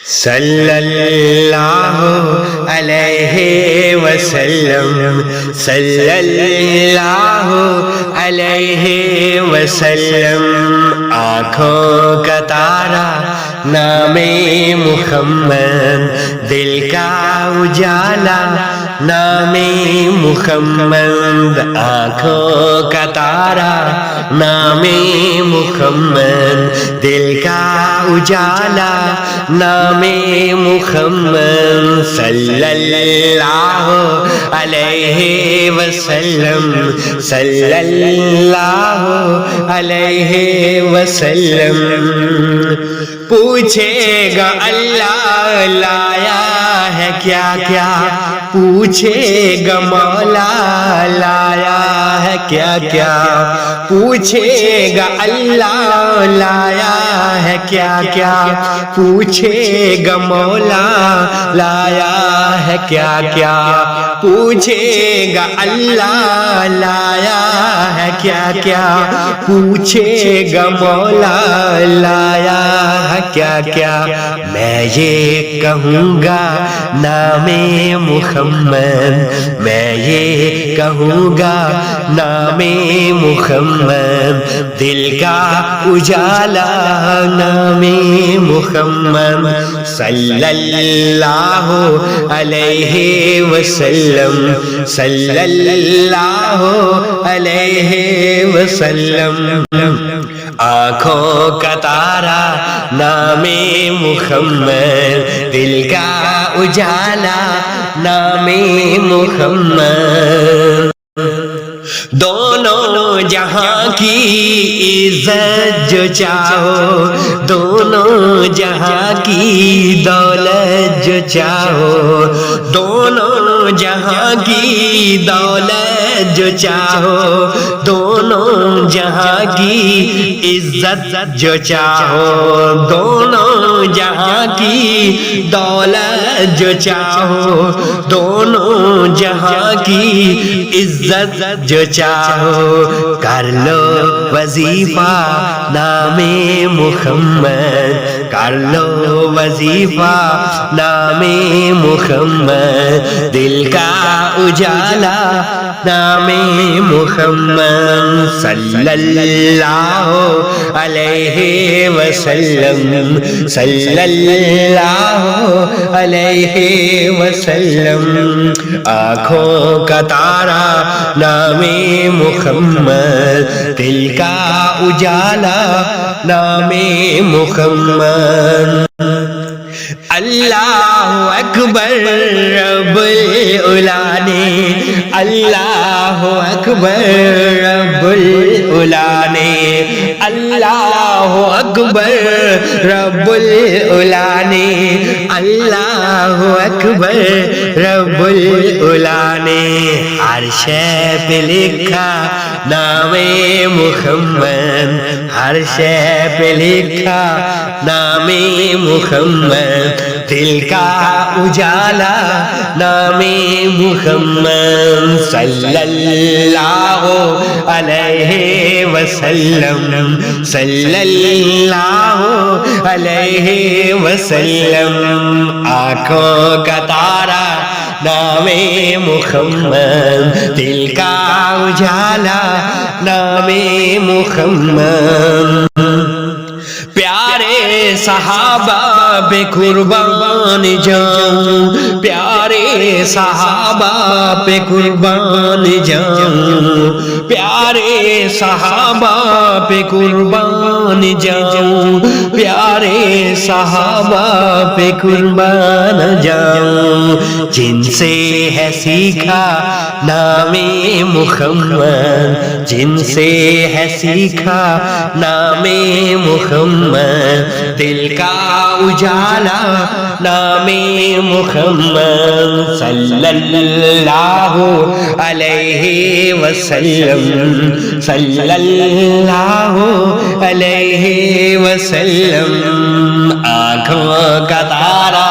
صلی اللہ علیہ وسلم، صلی اللہ علیہ وسلم۔ آنکھوں کا تارا نام محمد، دل کا اجالا نام محمد۔ آنکھوں کا تارا نام محمد، دل کا اجالا نام محمد۔ صلی اللہ علیہ وسلم، صلی اللہ علیہ وسلم۔ پوچھے گا اللہ لایا ہے کیا کیا، پوچھے گا مولا لایا ہے کیا کیا، پوچھے گا اللہ لایا ہے کیا کیا، پوچھے گا مولا لایا ہے کیا کیا، پوچھے گا اللہ لایا ہے کیا کیا، پوچھے گا مولا لایا ہے کیا کیا۔ میں یہ کہوں گا نام محمد، میں یہ کہوں گا نام محمد، دل کا اجالا نام محمد۔ صلی اللہ علیہ وسلم، صلی اللہ علیہ وسلم۔ آنکھوں کا تارا نام محمد، دل کا اجالا نام محمد۔ دونوں جہاں کی عزت جو چاہو، دونوں جہاں کی دولت جو چاہو، دونوں جہاں کی دولت جو چاہو، دونوں جہاں کی عزت جو چاہو، دونوں جہاں کی دولت جو چاہو، دونوں جہاں کی عزت جو چاہو، کر لو وظیفہ نام محمد، کر لو وظیفہ نام محمد، دل کا اجالا نام محمد۔ صلی اللہ علیہ وسلم، صلی اللہ علیہ وسلم۔ آنکھوں کا تارا نام محمد، دل کا اجالا نام محمد۔ اللہ اکبر رب العلا نے، اللہ اکبر رب العلا نے، اللہ اکبر رب العلا نے، اللہ اکبر رب العلا نے۔ ہر شے پہ لکھا نام محمد، ہر شے پہ لکھا نام محمد، دل کا اجالا نام محمد۔ صلی اللہ علیہ وسلم، صلی اللہ علیہ وسلم۔ آنکھوں کا تارا نام محمد، دل کا اجالا نام محمد۔ پیارے صحابہ پہ قربان جاؤں، پیارے صحابہ پہ قربان جاؤں، پیارے صحابہ پہ قربان جاؤں، پیارے صحابہ پہ قربان جاؤں۔ جن سے ہے سیکھا نام محمد، جن سے ہے سیکھا نام محمد، دل کا اجالا نام محمد۔ صلی اللہ علیہ وسلم، صلی اللہ علیہ وسلم۔ آنکھوں کا تارا